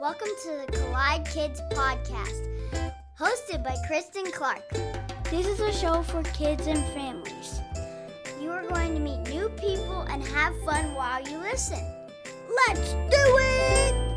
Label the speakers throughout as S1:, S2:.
S1: Welcome to the Collide Kids Podcast, hosted by Christen Clark. This is a show for kids and families. You are going to meet new people and have fun while you listen. Let's do it!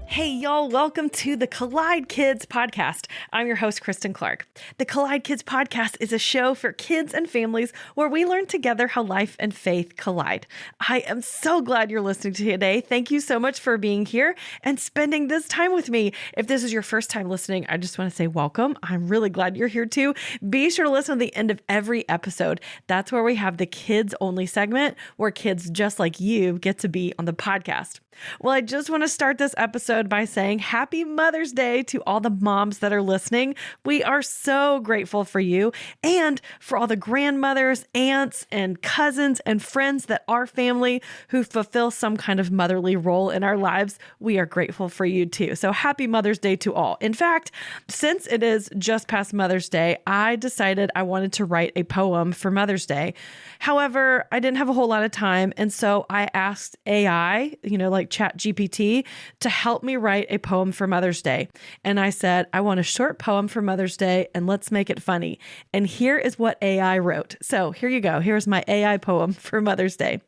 S2: Hey, y'all, welcome to the Collide Kids Podcast. I'm your host, Christen Clark. The Collide Kids Podcast is a show for kids and families where we learn together how life and faith collide. I am so glad you're listening today. Thank you so much for being here and spending this time with me. If this is your first time listening, I just want to say welcome. I'm really glad you're here too. Be sure to listen to the end of every episode. That's where we have the kids only segment where kids just like you get to be on the podcast. Well, I just want to start this episode by saying Happy Mother's Day to all the moms that are listening. We are so grateful for you and for all the grandmothers, aunts, and cousins and friends that are family who fulfill some kind of motherly role in our lives. We are grateful for you too. So happy Mother's Day to all. In fact, since it is just past Mother's Day, I decided I wanted to write a poem for Mother's Day. However, I didn't have a whole lot of time. And so I asked AI, like ChatGPT, to help me write a poem for Mother's Day. And I said, I want a short poem for Mother's Day and let's make it funny. And here is what AI wrote. So here you go. Here's my AI poem for Mother's Day.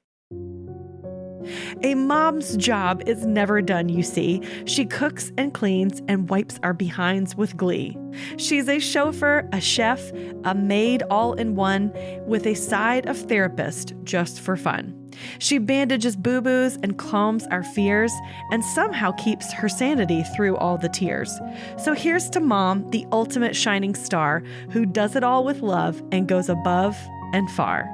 S2: A mom's job is never done, you see. She cooks and cleans and wipes our behinds with glee. She's a chauffeur, a chef, a maid all in one, with a side of therapist just for fun. She bandages boo-boos and calms our fears and somehow keeps her sanity through all the tears. So here's to Mom, the ultimate shining star, who does it all with love and goes above and far.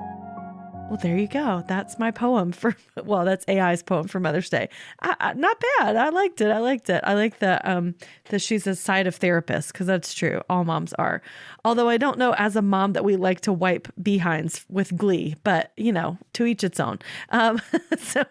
S2: Well, there you go. That's my poem that's AI's poem for Mother's Day. Not bad. I liked it. I like the she's a side of therapist, because that's true. All moms are. Although I don't know as a mom that we like to wipe behinds with glee, but to each its own. So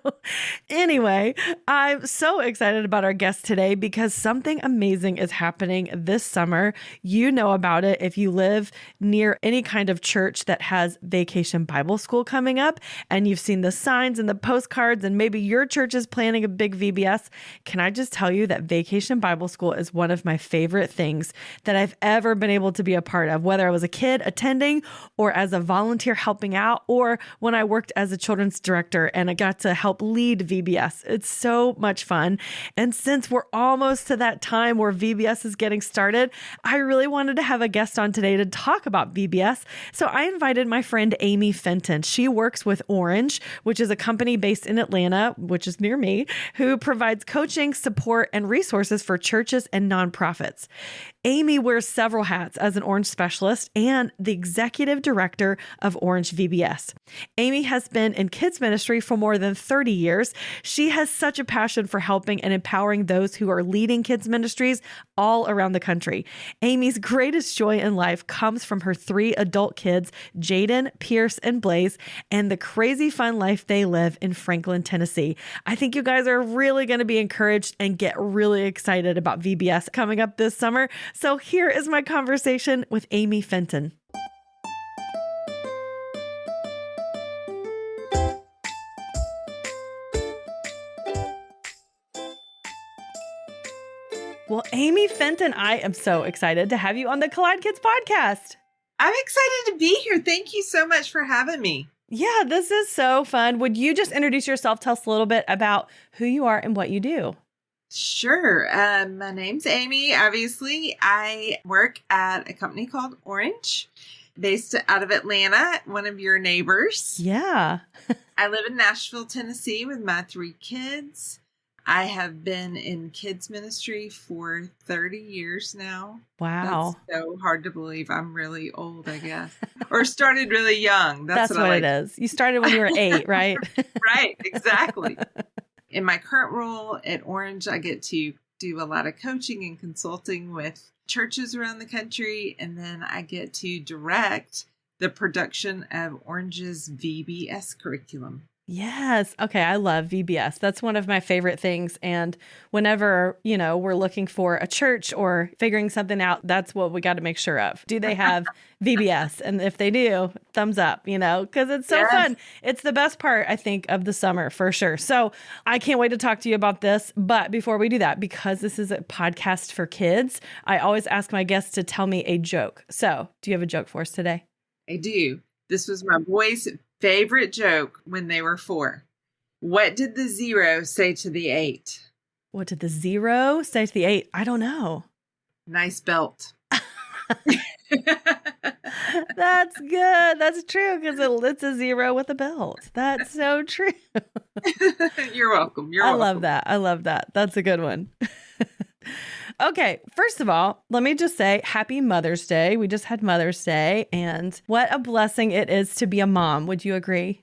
S2: anyway, I'm so excited about our guest today because something amazing is happening this summer. You know about it if you live near any kind of church that has Vacation Bible School coming up, and you've seen the signs and the postcards, and maybe your church is planning a big VBS. Can I just tell you that Vacation Bible School is one of my favorite things that I've ever been able to be a part of, whether I was a kid attending or as a volunteer helping out, or when I worked as a children's director and I got to help lead VBS. It's so much fun. And since we're almost to that time where VBS is getting started, I really wanted to have a guest on today to talk about VBS. So I invited my friend Amy Fenton. She works with Orange, which is a company based in Atlanta, which is near me, who provides coaching, support, and resources for churches and nonprofits. Amy wears several hats as an Orange specialist and the executive director of Orange VBS. Amy has been in kids ministry for more than 30 years. She has such a passion for helping and empowering those who are leading kids ministries all around the country. Amy's greatest joy in life comes from her 3 adult kids, Jaden, Pierce, and Blaze, and the crazy fun life they live in Franklin, Tennessee. I think you guys are really going to be encouraged and get really excited about VBS coming up this summer. So here is my conversation with Amy Fenton. Well, Amy Fenton, I am so excited to have you on the Collide Kids Podcast.
S3: I'm excited to be here. Thank you so much for having me.
S2: Yeah, this is so fun. Would you just introduce yourself? Tell us a little bit about who you are and what you do.
S3: Sure. My name's Amy. Obviously, I work at a company called Orange, based out of Atlanta, one of your neighbors.
S2: Yeah.
S3: I live in Nashville, Tennessee with my 3 kids. I have been in kids ministry for 30 years now.
S2: Wow.
S3: That's so hard to believe. I'm really old, I guess. Or started really young.
S2: That's what it is. You started when you were 8, right?
S3: Right, exactly. In my current role at Orange, I get to do a lot of coaching and consulting with churches around the country. And then I get to direct the production of Orange's VBS curriculum.
S2: Yes. Okay. I love VBS. That's one of my favorite things. And whenever, we're looking for a church or figuring something out, that's what we got to make sure of. Do they have VBS? And if they do, thumbs up, because it's so
S3: Yes.
S2: fun. It's the best part, I think, of the summer for sure. So I can't wait to talk to you about this. But before we do that, because this is a podcast for kids, I always ask my guests to tell me a joke. So do you have a joke for us today?
S3: I do. This was my boys' favorite joke when they were 4. What did the 0 say to the 8?
S2: What did the 0 say to the 8? I don't know.
S3: Nice belt.
S2: That's good. That's true because it's a 0 with a belt. That's so true.
S3: You're welcome.
S2: I love that. I love that. That's a good one. Okay, first of all, let me just say happy Mother's Day. We just had Mother's Day, and what a blessing it is to be a mom. Would you agree?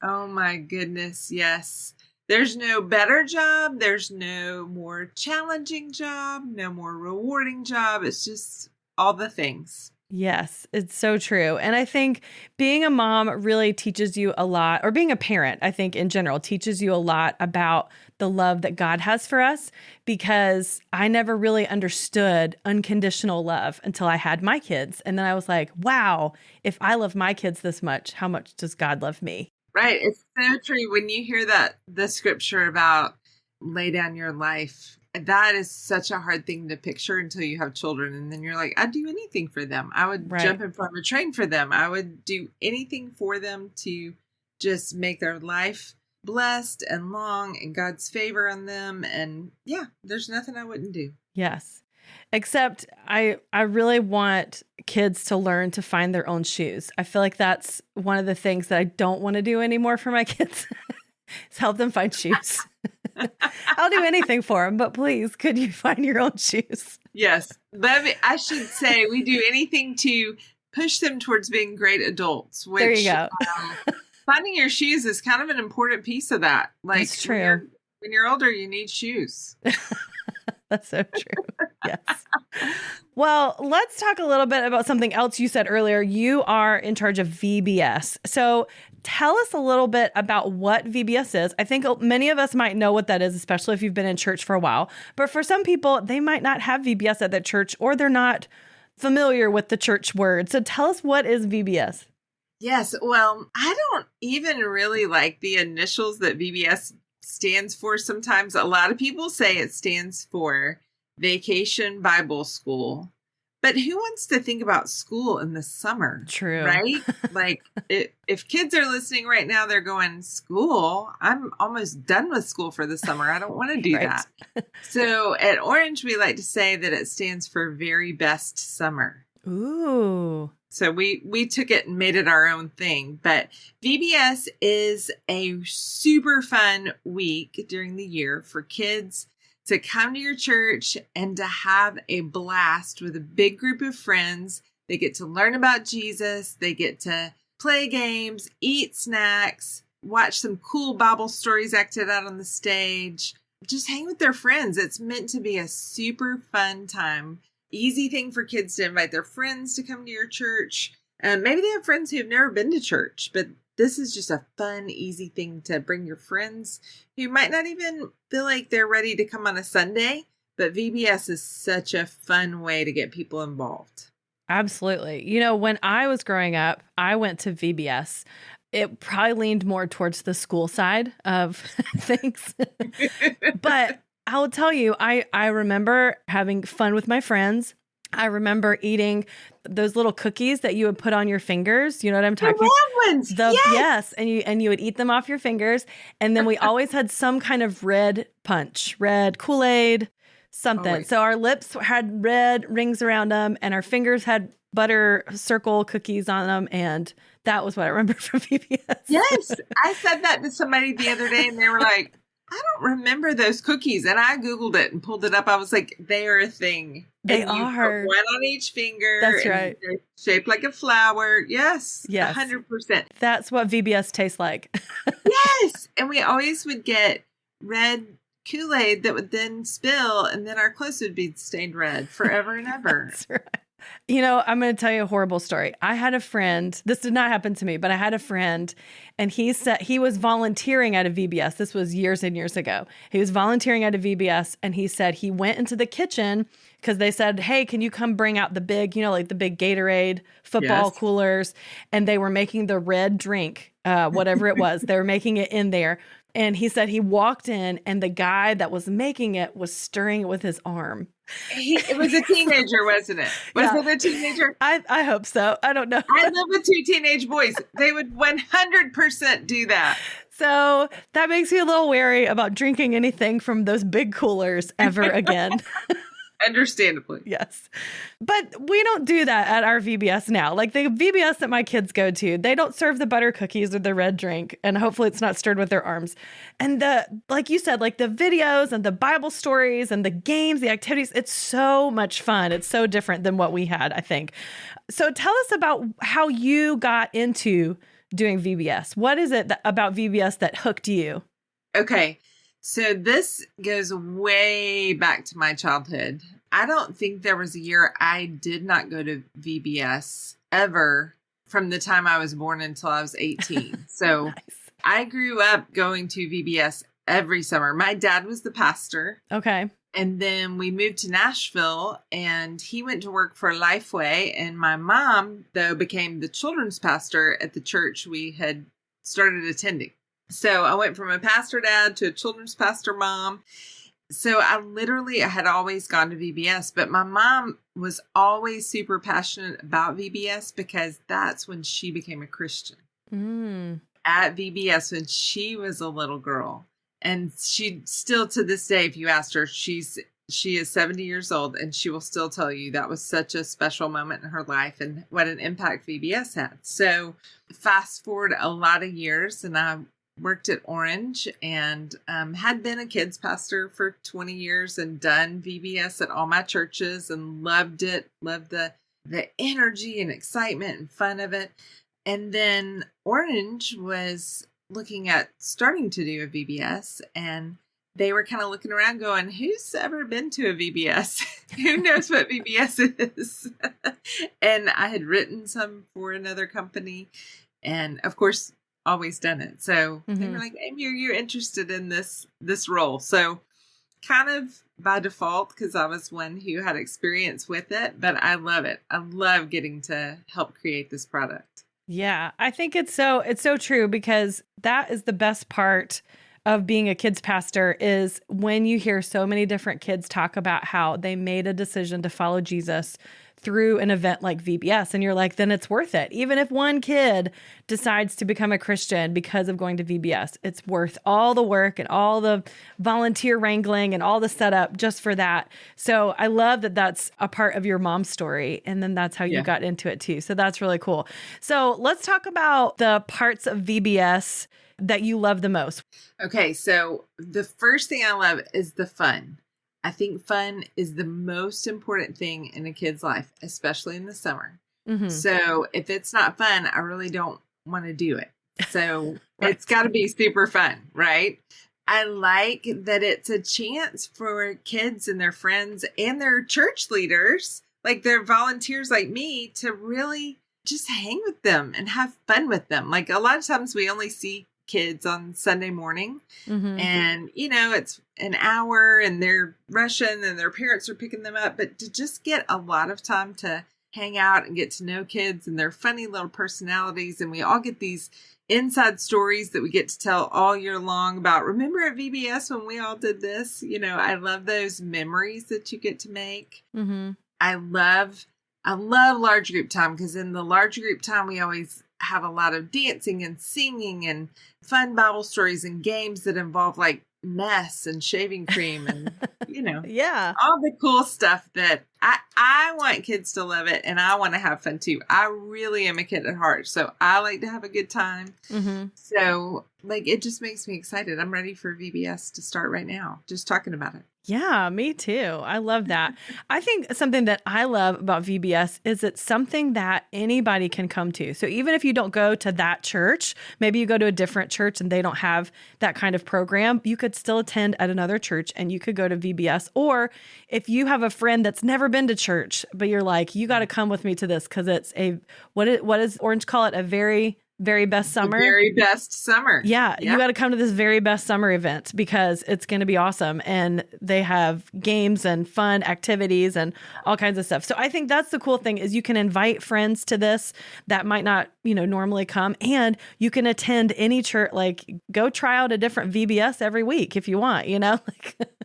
S3: Oh my goodness, yes. There's no better job. There's no more challenging job, no more rewarding job. It's just all the things.
S2: Yes, it's so true. And I think being a mom really teaches you a lot, or being a parent, I think in general, teaches you a lot about the love that God has for us, because I never really understood unconditional love until I had my kids. And then I was like, wow, if I love my kids this much, how much does God love me?
S3: Right. It's so true. When you hear the scripture about lay down your life, that is such a hard thing to picture until you have children. And then you're like, I'd do anything for them. I would jump in front of a train for them. I would do anything for them to just make their life blessed and long and God's favor on them. And yeah, there's nothing I wouldn't do.
S2: Yes. Except I really want kids to learn to find their own shoes. I feel like that's one of the things that I don't want to do anymore for my kids. Is help them find shoes. I'll do anything for them, but please, could you find your own shoes?
S3: Yes. But I should say we do anything to push them towards being great adults. Which,
S2: there you go.
S3: Finding your shoes is kind of an important piece of that. Like,
S2: that's true.
S3: When you're older, you need shoes.
S2: That's so true. Yes. Well, let's talk a little bit about something else you said earlier. You are in charge of VBS. So tell us a little bit about what VBS is. I think many of us might know what that is, especially if you've been in church for a while. But for some people, they might not have VBS at their church, or they're not familiar with the church word. So tell us, what is VBS?
S3: Yes. Well, I don't even really like the initials that VBS stands for. Sometimes a lot of people say it stands for Vacation Bible School. But who wants to think about school in the summer?
S2: True.
S3: Right? Like, if kids are listening right now, they're going, school? I'm almost done with school for the summer. I don't want to do that. So at Orange, we like to say that it stands for Very Best Summer.
S2: Ooh.
S3: So we took it and made it our own thing. But VBS is a super fun week during the year for kids to come to your church and to have a blast with a big group of friends. They get to learn about Jesus. They get to play games, eat snacks, watch some cool Bible stories acted out on the stage, just hang with their friends. It's meant to be a super fun time. Easy thing for kids to invite their friends to come to your church. And maybe they have friends who have never been to church, but this is just a fun, easy thing to bring your friends who might not even feel like they're ready to come on a Sunday. But VBS is such a fun way to get people involved.
S2: Absolutely. When I was growing up, I went to VBS. It probably leaned more towards the school side of things. But I'll tell you, I remember having fun with my friends. I remember eating those little cookies that you would put on your fingers. You know what I'm talking about?
S3: The round ones.
S2: Yes. And you would eat them off your fingers. And then we always had some kind of red punch, red Kool-Aid, something.
S3: Always.
S2: So our lips had red rings around them and our fingers had butter circle cookies on them. And that was what I remember from VBS.
S3: Yes. I said that to somebody the other day and they were like, I don't remember those cookies. And I Googled it and pulled it up. I was like, they are a thing.
S2: They
S3: and you
S2: are.
S3: Put one on each finger.
S2: That's
S3: and
S2: right.
S3: They're shaped like a flower. Yes.
S2: Yes.
S3: 100%.
S2: That's what VBS tastes like.
S3: Yes. And we always would get red Kool-Aid that would then spill. And then our clothes would be stained red forever and ever.
S2: That's right. You know, I'm going to tell you a horrible story. I had a friend, this did not happen to me, but I had a friend and he said he was volunteering at a VBS. This was years and years ago. He was volunteering at a VBS and he said he went into the kitchen because they said, hey, can you come bring out the big, like the big Gatorade football coolers? And they were making the red drink, whatever it was. They were making it in there. And he said he walked in and the guy that was making it was stirring it with his arm.
S3: It was a teenager, wasn't it? Was it a teenager?
S2: I hope so. I don't know.
S3: I live with 2 teenage boys. They would 100% do that.
S2: So that makes me a little wary about drinking anything from those big coolers ever again.
S3: Understandably.
S2: Yes. But we don't do that at our VBS now. Like the VBS that my kids go to, they don't serve the butter cookies or the red drink. And hopefully it's not stirred with their arms. And like you said, like the videos and the Bible stories and the games, the activities, it's so much fun. It's so different than what we had, I think. So tell us about how you got into doing VBS. What is it about VBS that hooked you?
S3: Okay. So this goes way back to my childhood. I don't think there was a year I did not go to VBS ever from the time I was born until I was 18. So nice. I grew up going to VBS every summer. My dad was the pastor.
S2: Okay.
S3: And then we moved to Nashville and he went to work for Lifeway. And my mom, though, became the children's pastor at the church we had started attending. So I went from a pastor dad to a children's pastor mom. So I had always gone to VBS, but my mom was always super passionate about VBS because that's when she became a Christian. At VBS when she was a little girl. And she still to this day, if you asked her, she is 70 years old and she will still tell you that was such a special moment in her life and what an impact VBS had. So fast forward a lot of years and I worked at Orange and had been a kids pastor for 20 years and done VBS at all my churches and loved it. Loved the energy and excitement and fun of it. And then Orange was looking at starting to do a VBS and they were kind of looking around going, who's ever been to a VBS? Who knows what VBS is? And I had written some for another company and of course, always done it. So they were like, Amy, you're interested in this role. So kind of by default, because I was one who had experience with it, but I love it. I love getting to help create this product.
S2: Yeah, I think it's so true because that is the best part of being a kids pastor is when you hear so many different kids talk about how they made a decision to follow Jesus through an event like VBS. And you're like, then it's worth it. Even if one kid decides to become a Christian because of going to VBS, it's worth all the work and all the volunteer wrangling and all the setup just for that. So I love that that's a part of your mom's story. And then that's how you got into it too. So that's really cool. So let's talk about the parts of VBS that you love the most. Okay.
S3: So the first thing I love is the fun. I think fun is the most important thing in a kid's life, especially in the summer. So if it's not fun, I really don't want to do it. So It's got to be super fun, right? I like that it's a chance for kids and their friends and their church leaders, like their volunteers like me, to really just hang with them and have fun with them. Like a lot of times we only see kids on Sunday morning and it's an hour and they're rushing and their parents are picking them up, but to just get a lot of time to hang out and get to know kids and their funny little personalities, and we all get these inside stories that we get to tell all year long about, remember at VBS when we all did this? I love those memories that you get to make. I love large group time because in the large group time we always have a lot of dancing and singing and fun Bible stories and games that involve like mess and shaving cream and, all the cool stuff that I want kids to love it. And I want to have fun too. I really am a kid at heart. So I like to have a good time. So it just makes me excited. I'm ready for VBS to start right now. Just talking about it.
S2: Yeah, me too. I love that. I think something that I love about VBS is it's something that anybody can come to. So even if you don't go to that church, maybe you go to a different church and they don't have that kind of program, you could still attend at another church and you could go to VBS. Or if you have a friend that's never been to church, but you're like, you got to come with me to this because it's what is Orange call it? A very best summer.
S3: The very best summer.
S2: Yeah, you got to come to this very best summer event because it's going to be awesome. And they have games and fun activities and all kinds of stuff. So I think that's the cool thing is you can invite friends to this that might not, normally come, and you can attend any church, like go try out a different VBS every week if you want,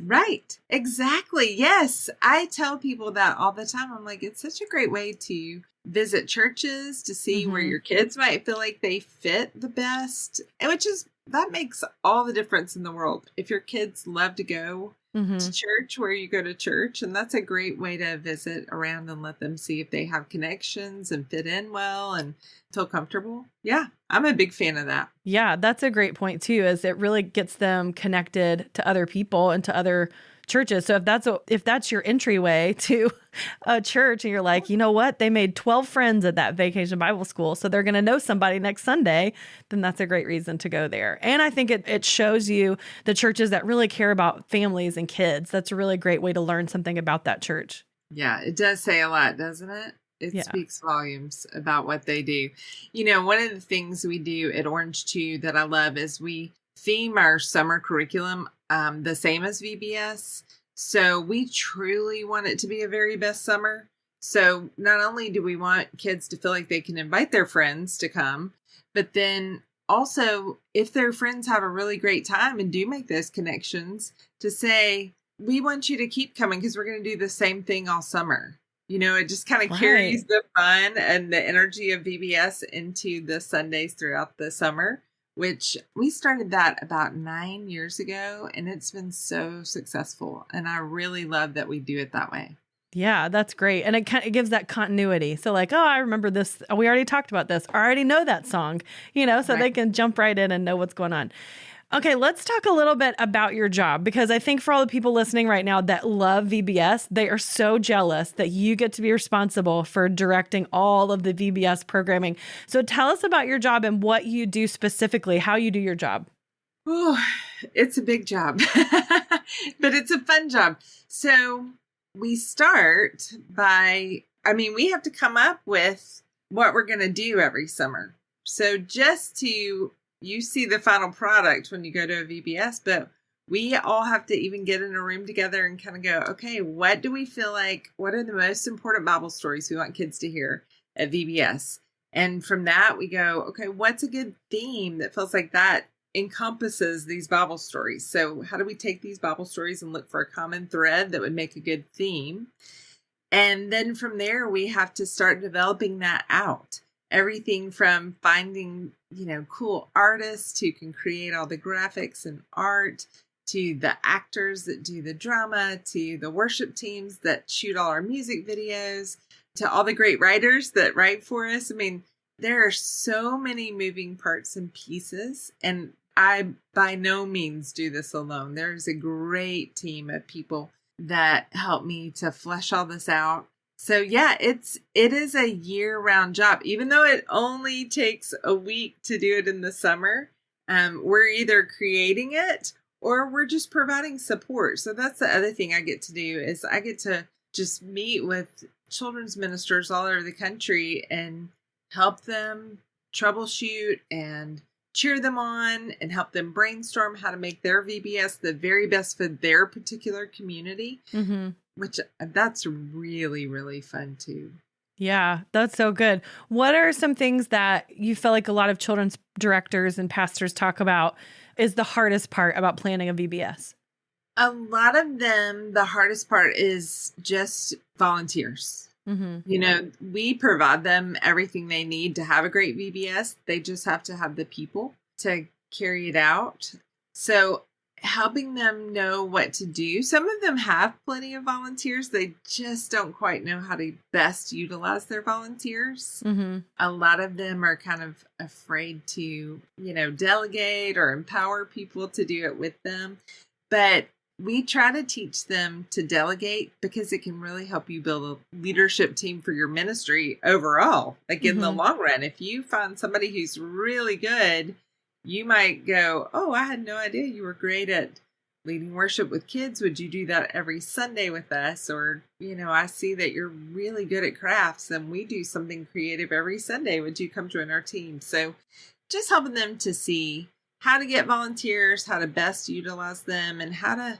S3: Right. Exactly. Yes. I tell people that all the time. I'm like, it's such a great way to visit churches to see where your kids might feel like they fit the best, and that makes all the difference in the world. If your kids love to go to church, where you go to church, and that's a great way to visit around and let them see if they have connections and fit in well and feel comfortable. Yeah, I'm a big fan of that.
S2: Yeah, that's a great point too, is it really gets them connected to other people and to other churches. So if that's your entryway to a church and you're like, you know what, they made 12 friends at that vacation Bible school, so they're going to know somebody next Sunday, then that's a great reason to go there. And I think it shows you the churches that really care about families and kids. That's a really great way to learn something about that church.
S3: Yeah, it does say a lot, doesn't it? It speaks volumes about what they do. One of the things we do at Orange 2 that I love is we theme our summer curriculum the same as VBS. So we truly want it to be a very best summer. So not only do we want kids to feel like they can invite their friends to come, but then also if their friends have a really great time and do make those connections, to say, we want you to keep coming because we're going to do the same thing all summer. It just kind of carries the fun and the energy of VBS into the Sundays throughout the summer, which we started that about 9 years ago, and it's been so successful. And I really love that we do it that way.
S2: Yeah, that's great. And it gives that continuity. So like, oh, I remember this. We already talked about this. I already know that song, so they can jump right in and know what's going on. Okay, let's talk a little bit about your job, because I think for all the people listening right now that love VBS, they are so jealous that you get to be responsible for directing all of the VBS programming. So tell us about your job and what you do specifically, how you do your job.
S3: Oh, it's a big job, but it's a fun job. So we start by, we have to come up with what we're going to do every summer. So you see the final product when you go to a VBS, but we all have to even get in a room together and kind of go, okay, what do we feel like? What are the most important Bible stories we want kids to hear at VBS? And from that, we go, okay, what's a good theme that feels like that encompasses these Bible stories? So how do we take these Bible stories and look for a common thread that would make a good theme? And then from there, we have to start developing that out. Everything from finding, cool artists who can create all the graphics and art, to the actors that do the drama, to the worship teams that shoot all our music videos, to all the great writers that write for us. There are so many moving parts and pieces, and I by no means do this alone. There's a great team of people that help me to flesh all this out. So yeah, it is a year-round job, even though it only takes a week to do it in the summer. We're either creating it or we're just providing support. So that's the other thing I get to do, is I get to just meet with children's ministers all over the country and help them troubleshoot and cheer them on and help them brainstorm how to make their VBS the very best for their particular community. Mm-hmm. Which that's really, really fun too.
S2: Yeah, that's so good. What are some things that you feel like a lot of children's directors and pastors talk about is the hardest part about planning a VBS?
S3: A lot of them, the hardest part is just volunteers. Mm-hmm. We provide them everything they need to have a great VBS. They just have to have the people to carry it out. So helping them know what to do. Some of them have plenty of volunteers. They just don't quite know how to best utilize their volunteers. Mm-hmm. A lot of them are kind of afraid to, delegate or empower people to do it with them. But we try to teach them to delegate because it can really help you build a leadership team for your ministry overall. Like in the long run, if you find somebody who's really good, you might go, oh, I had no idea you were great at leading worship with kids. Would you do that every Sunday with us? Or, I see that you're really good at crafts and we do something creative every Sunday. Would you come join our team? So just helping them to see how to get volunteers, how to best utilize them, and how to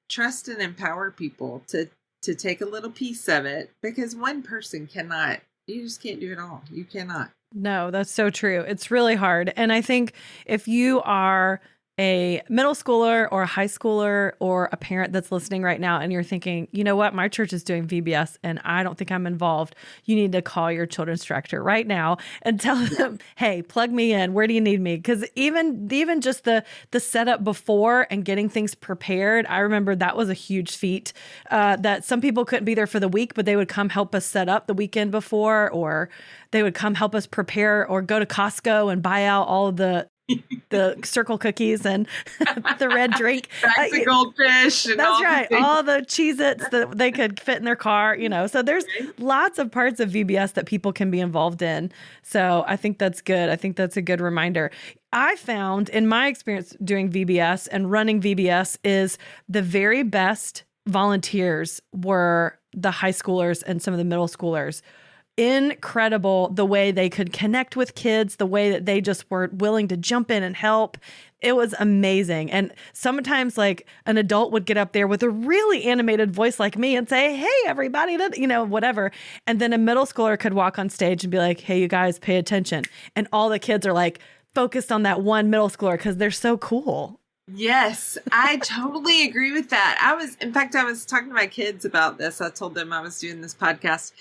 S3: trust and empower people to take a little piece of it, because one person cannot, you just can't do it all. You cannot.
S2: No, that's so true. It's really hard. And I think if you are a middle schooler or a high schooler or a parent that's listening right now and you're thinking, you know what, my church is doing VBS and I don't think I'm involved, you need to call your children's director right now and tell them, hey, plug me in. Where do you need me? Because even just the setup before and getting things prepared, I remember that was a huge feat, that some people couldn't be there for the week, but they would come help us set up the weekend before, or they would come help us prepare, or go to Costco and buy out all of the circle cookies and the red drink.
S3: Bags of goldfish. And
S2: that's right. All the Cheez-Its that they could fit in their car, So there's lots of parts of VBS that people can be involved in. So I think that's good. I think that's a good reminder. I found in my experience doing VBS and running VBS is the very best volunteers were the high schoolers and some of the middle schoolers. Incredible the way they could connect with kids, the way that they just were willing to jump in and help. It was amazing. And sometimes like an adult would get up there with a really animated voice like me and say, hey, everybody, whatever. And then a middle schooler could walk on stage and be like, hey, you guys pay attention. And all the kids are like focused on that one middle schooler because they're so cool.
S3: Yes, I totally agree with that. I was talking to my kids about this. I told them I was doing this podcast.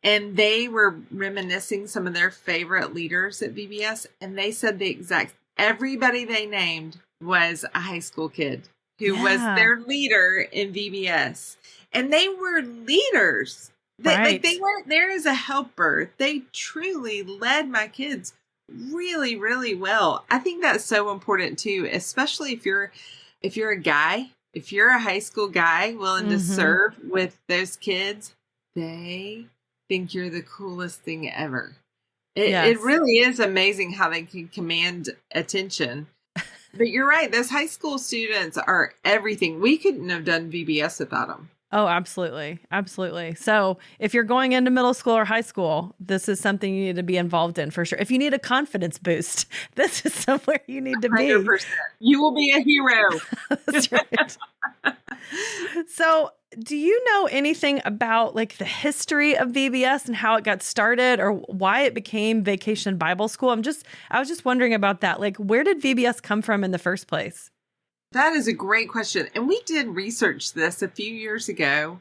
S3: And they were reminiscing some of their favorite leaders at VBS. And they said everybody they named was a high school kid who was their leader in VBS. And they were leaders. They weren't there as a helper. They truly led my kids really, really well. I think that's so important too, especially if you're a guy, if you're a high school guy willing to serve with those kids, they think you're the coolest thing ever. It really is amazing how they can command attention. But you're right. Those high school students are everything. We couldn't have done VBS without them.
S2: Oh, absolutely. Absolutely. So if you're going into middle school or high school, this is something you need to be involved in for sure. If you need a confidence boost, this is somewhere you need to be.
S3: 100%. You will be a hero.
S2: That's right. So do you know anything about like the history of VBS and how it got started or why it became Vacation Bible School? I was just wondering about that. Like, where did VBS come from in the first place?
S3: That is a great question. And we did research this a few years ago.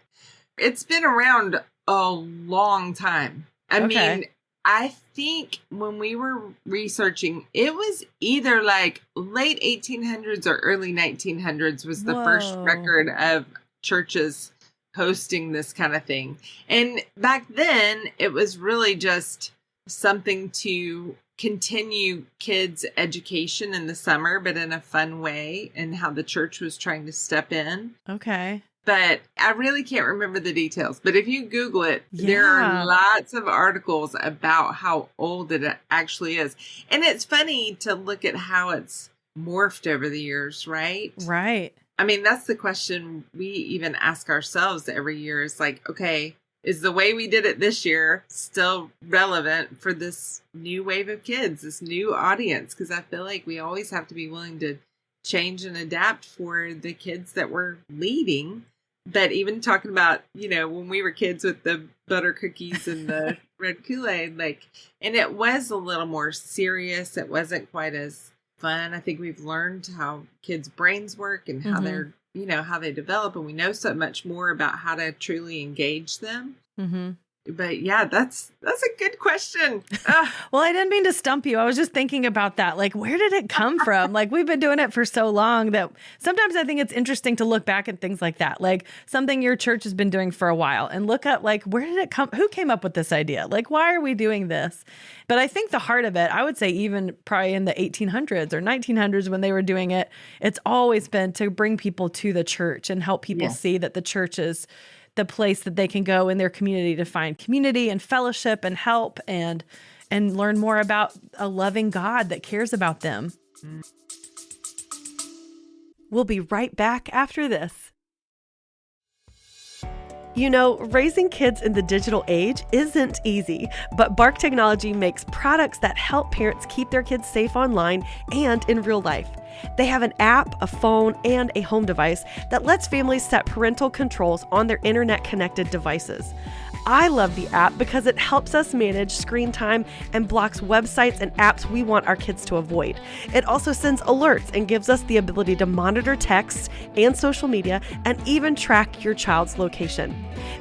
S3: It's been around a long time. I mean, I think when we were researching, it was either like late 1800s or early 1900s was the first record of churches hosting this kind of thing. And back then, it was really just something to continue kids' education in the summer, but in a fun way, and how the church was trying to step in.
S2: Okay.
S3: But I really can't remember the details. But if you Google it, there are lots of articles about how old it actually is. And it's funny to look at how it's morphed over the years, right?
S2: Right.
S3: I mean, that's the question we even ask ourselves every year. Is like, okay, is the way we did it this year still relevant for this new wave of kids, this new audience? Because I feel like we always have to be willing to change and adapt for the kids that we're leading. But even talking about, when we were kids with the butter cookies and the red Kool-Aid, and it was a little more serious. It wasn't quite as fun. I think we've learned how kids' brains work and how they're, how they develop. And we know so much more about how to truly engage them. But yeah, that's a good question. Ah,
S2: Well, I didn't mean to stump you. I was just thinking about that. Like, where did it come from? Like, we've been doing it for so long that sometimes I think it's interesting to look back at things like that. Like something your church has been doing for a while and look up, like, where did it come? Who came up with this idea? Like, why are we doing this? But I think the heart of it, I would say even probably in the 1800s or 1900s when they were doing it, it's always been to bring people to the church and help people see that the church is the place that they can go in their community to find community and fellowship and help and learn more about a loving God that cares about them. We'll be right back after this. You know, raising kids in the digital age isn't easy, but Bark Technology makes products that help parents keep their kids safe online and in real life. They have an app, a phone, and a home device that lets families set parental controls on their internet-connected devices. I love the app because it helps us manage screen time and blocks websites and apps we want our kids to avoid. It also sends alerts and gives us the ability to monitor texts and social media and even track your child's location.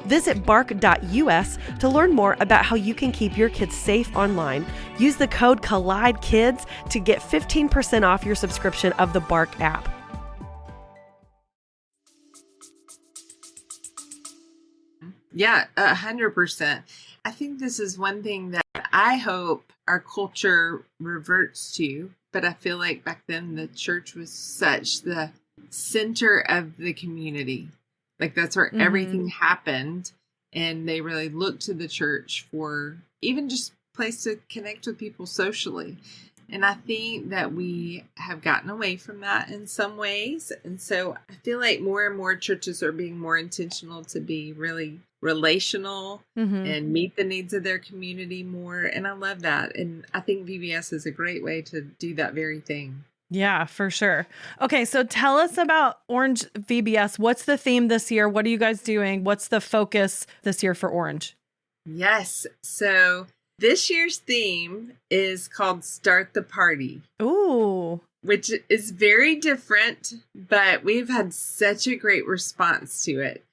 S2: Visit bark.us to learn more about how you can keep your kids safe online. Use the code COLLIDEKIDS to get 15% off your subscription of the Bark app.
S3: yeah, 100%. I think this is one thing that I hope our culture reverts to, but I feel like back then the church was such the center of the community. Like that's where everything happened, and they really looked to the church for even just a place to connect with people socially. And I think that we have gotten away from that in some ways. And so I feel like more and more churches are being more intentional to be really relational and meet the needs of their community more. And I love that. And I think VBS is a great way to do that very thing.
S2: Yeah, for sure. Okay, so tell us about Orange VBS. What's the theme this year? What are you guys doing? What's the focus this year for Orange?
S3: Yes. So this year's theme is called Start the Party.
S2: Ooh.
S3: Which is very different, but we've had such a great response to it.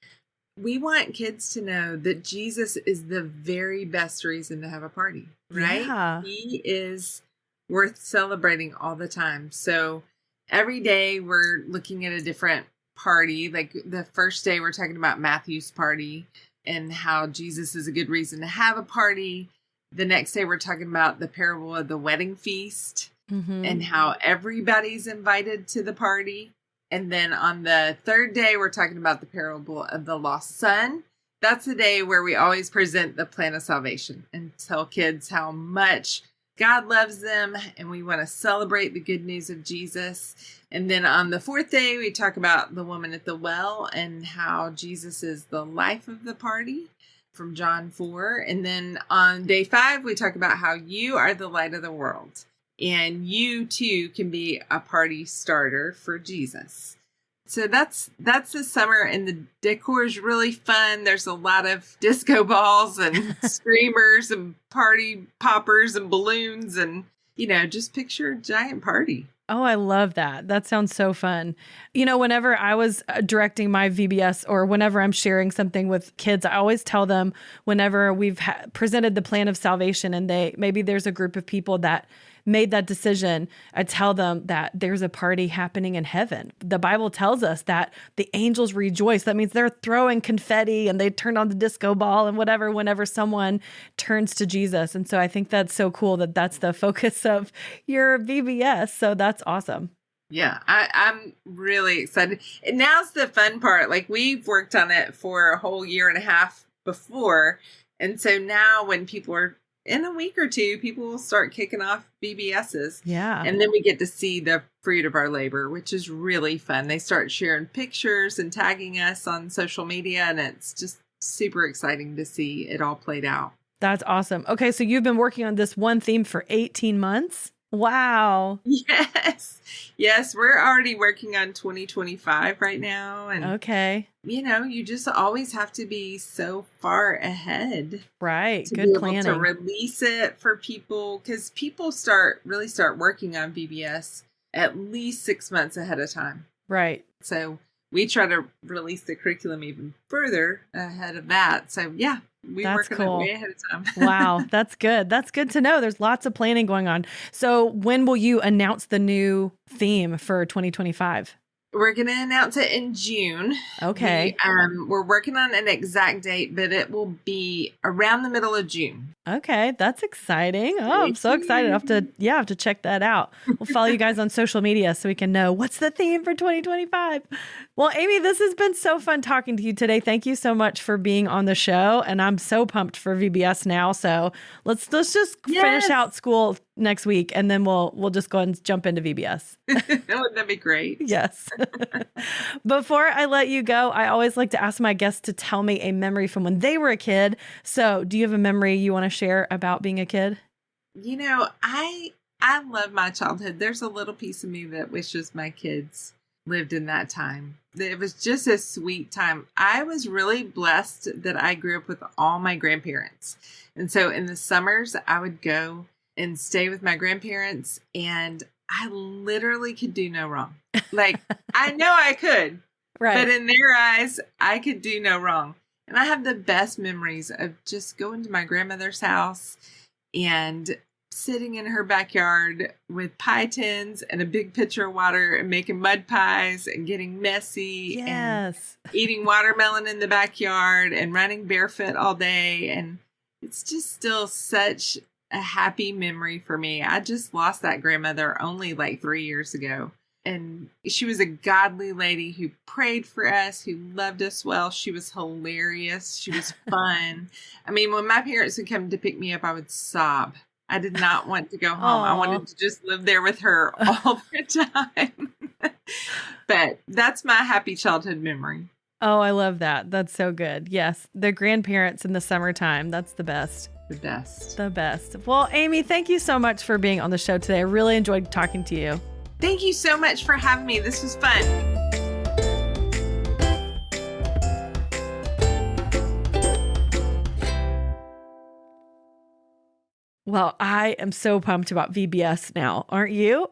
S3: We want kids to know that Jesus is the very best reason to have a party, right?
S2: Yeah.
S3: He is worth celebrating all the time. So every day we're looking at a different party. Like the first day we're talking about Matthew's party and how Jesus is a good reason to have a party. The next day we're talking about the parable of the wedding feast and how everybody's invited to the party. And then on the third day, we're talking about the parable of the lost son. That's the day where we always present the plan of salvation and tell kids how much God loves them, and we want to celebrate the good news of Jesus. And then on the fourth day, we talk about the woman at the well and how Jesus is the life of the party from John 4. And then on day 5, we talk about how you are the light of the world, and you too can be a party starter for Jesus. So that's the summer, and the decor is really fun. There's a lot of disco balls and streamers and party poppers and balloons, and just picture a giant party.
S2: Oh, I love that. That sounds so fun. Whenever I was directing my VBS or whenever I'm sharing something with kids, I always tell them whenever we've presented the plan of salvation and maybe there's a group of people that made that decision, I tell them that there's a party happening in heaven. The Bible tells us that the angels rejoice. That means they're throwing confetti and they turn on the disco ball and whatever whenever someone turns to Jesus. And so I think that's so cool that that's the focus of your VBS. So that's awesome.
S3: Yeah, I'm really excited. And now's the fun part. Like we've worked on it for a whole year and a half before. And so now when people are in a week or two, people will start kicking off VBSs.
S2: Yeah.
S3: And then we get to see the fruit of our labor, which is really fun. They start sharing pictures and tagging us on social media, and it's just super exciting to see it all played out.
S2: That's awesome. Okay, so you've been working on this one theme for 18 months? Wow.
S3: Yes, we're already working on 2025 right now. And
S2: okay.
S3: You just always have to be so far ahead.
S2: Right.
S3: To
S2: Good
S3: be able
S2: planning.
S3: to release it for people, because people really start working on VBS at least 6 months ahead of time.
S2: Right.
S3: So we try to release the curriculum even further ahead of that. So yeah, We
S2: That's
S3: work on
S2: cool.
S3: it way ahead of time.
S2: Wow, that's good. That's good to know. There's lots of planning going on. So when will you announce the new theme for 2025?
S3: We're going to announce it in June.
S2: Okay.
S3: We're working on an exact date, but it will be around the middle of June.
S2: Okay, that's exciting. Oh, I'm so excited. I have to check that out. We'll follow you guys on social media so we can know what's the theme for 2025. Well, Amy, this has been so fun talking to you today. Thank you so much for being on the show. And I'm so pumped for VBS now. So let's just finish out school next week and then we'll just go and jump into VBS.
S3: Wouldn't that be great?
S2: Yes. Before I let you go, I always like to ask my guests to tell me a memory from when they were a kid. So do you have a memory you want to share about being a kid?
S3: You know, I love my childhood. There's a little piece of me that wishes my kids lived in that time. It was just a sweet time. I was really blessed that I grew up with all my grandparents. And so in the summers, I would go and stay with my grandparents, and I literally could do no wrong. Like, I know I could,
S2: Right.
S3: but in their eyes, I could do no wrong. And I have the best memories of just going to my grandmother's house and sitting in her backyard with pie tins and a big pitcher of water and making mud pies and getting messy and eating watermelon in the backyard and running barefoot all day. And it's just still such a happy memory for me. I just lost that grandmother only like 3 years ago. And she was a godly lady who prayed for us, who loved us well. She was hilarious. She was fun. I mean, when my parents would come to pick me up, I would sob. I did not want to go home. I wanted to just live there with her all the time. But that's my happy childhood memory.
S2: Oh, I love that. That's so good. Yes. The grandparents in the summertime. That's the best.
S3: The best.
S2: The best. Well, Amy, thank you so much for being on the show today. I really enjoyed talking to you.
S3: Thank you so much for having me. This was fun.
S2: Well, I am so pumped about VBS now, aren't you?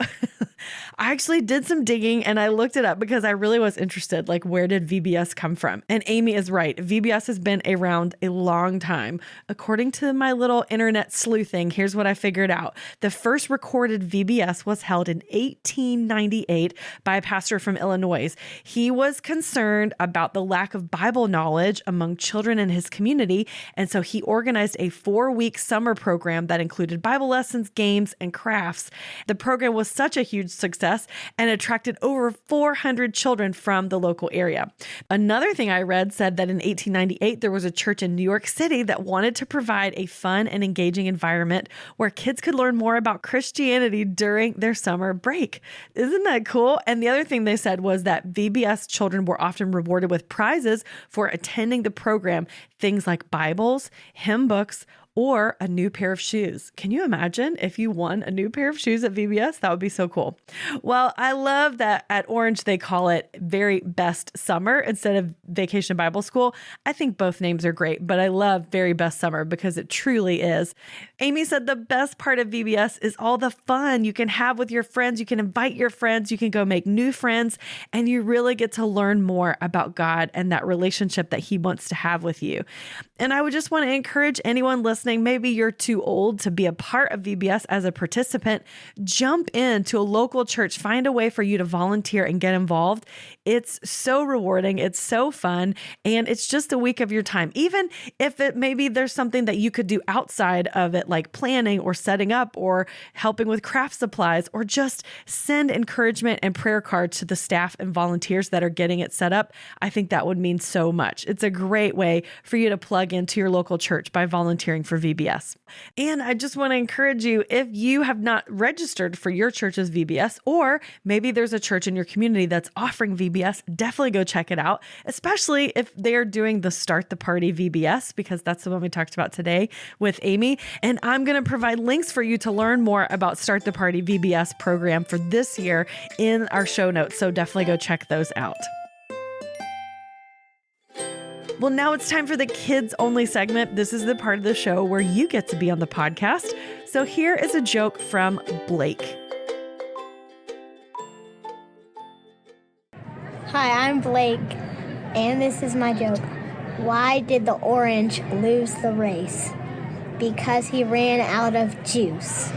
S2: I actually did some digging and I looked it up because I really was interested, like, where did VBS come from? And Amy is right. VBS has been around a long time. According to my little internet sleuthing, here's what I figured out. The first recorded VBS was held in 1898 by a pastor from Illinois. He was concerned about the lack of Bible knowledge among children in his community, and so he organized a 4-week summer program that included Bible lessons, games, and crafts. The program was such a huge success and attracted over 400 children from the local area. Another thing I read said that in 1898, there was a church in New York City that wanted to provide a fun and engaging environment where kids could learn more about Christianity during their summer break. Isn't that cool? And the other thing they said was that VBS children were often rewarded with prizes for attending the program, things like Bibles, hymn books, or a new pair of shoes. Can you imagine if you won a new pair of shoes at VBS? That would be so cool. Well, I love that at Orange, they call it Very Best Summer instead of Vacation Bible School. I think both names are great, but I love Very Best Summer because it truly is. Amy said the best part of VBS is all the fun you can have with your friends. You can invite your friends, you can go make new friends, and you really get to learn more about God and that relationship that He wants to have with you. And I would just want to encourage anyone listening, maybe you're too old to be a part of VBS as a participant, jump into a local church, find a way for you to volunteer and get involved. It's so rewarding. It's so fun. And it's just a week of your time. Even if maybe there's something that you could do outside of it, like planning or setting up or helping with craft supplies, or just send encouragement and prayer cards to the staff and volunteers that are getting it set up. I think that would mean so much. It's a great way for you to plug into your local church by volunteering for VBS. And I just want to encourage you, if you have not registered for your church's VBS, or maybe there's a church in your community that's offering VBS, definitely go check it out, especially if they're doing the Start the Party VBS, because that's the one we talked about today with Amy. And I'm going to provide links for you to learn more about Start the Party VBS program for this year in our show notes. So definitely go check those out. Well, now it's time for the kids only segment. This is the part of the show where you get to be on the podcast. So here is a joke from Blake.
S1: Hi, I'm Blake, and this is my joke. Why did the orange lose the race? Because he ran out of juice.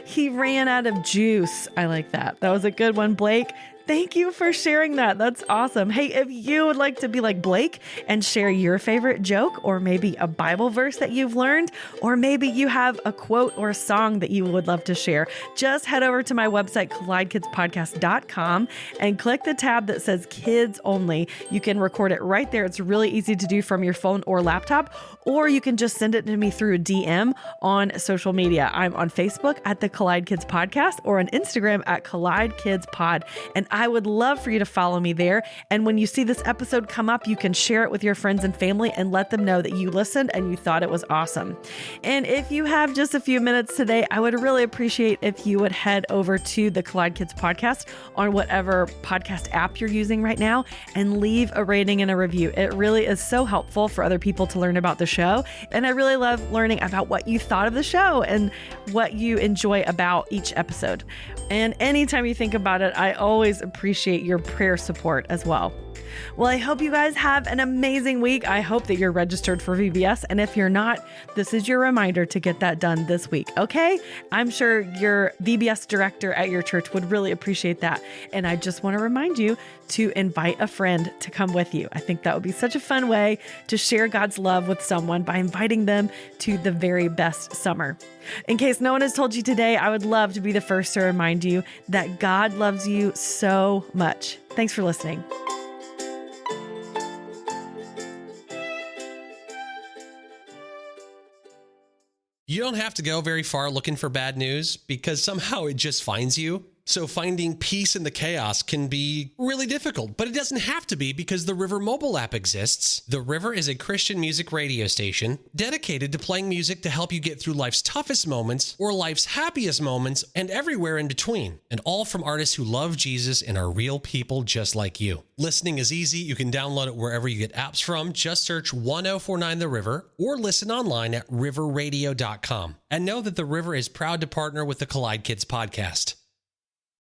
S2: He ran out of juice. I like that. That was a good one, Blake. Thank you for sharing that. That's awesome. Hey, if you would like to be like Blake and share your favorite joke or maybe a Bible verse that you've learned, or maybe you have a quote or a song that you would love to share, just head over to my website, collidekidspodcast.com, and click the tab that says Kids Only. You can record it right there. It's really easy to do from your phone or laptop, or you can just send it to me through a DM on social media. I'm on Facebook at the Collide Kids Podcast or on Instagram at Collide Kids Pod. And I would love for you to follow me there. And when you see this episode come up, you can share it with your friends and family and let them know that you listened and you thought it was awesome. And if you have just a few minutes today, I would really appreciate if you would head over to the Collide Kids Podcast on whatever podcast app you're using right now and leave a rating and a review. It really is so helpful for other people to learn about the show. And I really love learning about what you thought of the show and what you enjoy about each episode. And anytime you think about it, I always appreciate your prayer support as well. Well, I hope you guys have an amazing week. I hope that you're registered for VBS. And if you're not, this is your reminder to get that done this week. Okay? I'm sure your VBS director at your church would really appreciate that. And I just want to remind you to invite a friend to come with you. I think that would be such a fun way to share God's love with someone by inviting them to the very best summer. In case no one has told you today, I would love to be the first to remind you that God loves you so much. Thanks for listening.
S4: You don't have to go very far looking for bad news because somehow it just finds you. So finding peace in the chaos can be really difficult, but it doesn't have to be because the River mobile app exists. The River is a Christian music radio station dedicated to playing music to help you get through life's toughest moments or life's happiest moments and everywhere in between, and all from artists who love Jesus and are real people just like you. Listening is easy. You can download it wherever you get apps from. Just search 1049 The River or listen online at riverradio.com. And know that The River is proud to partner with the Collide Kids Podcast.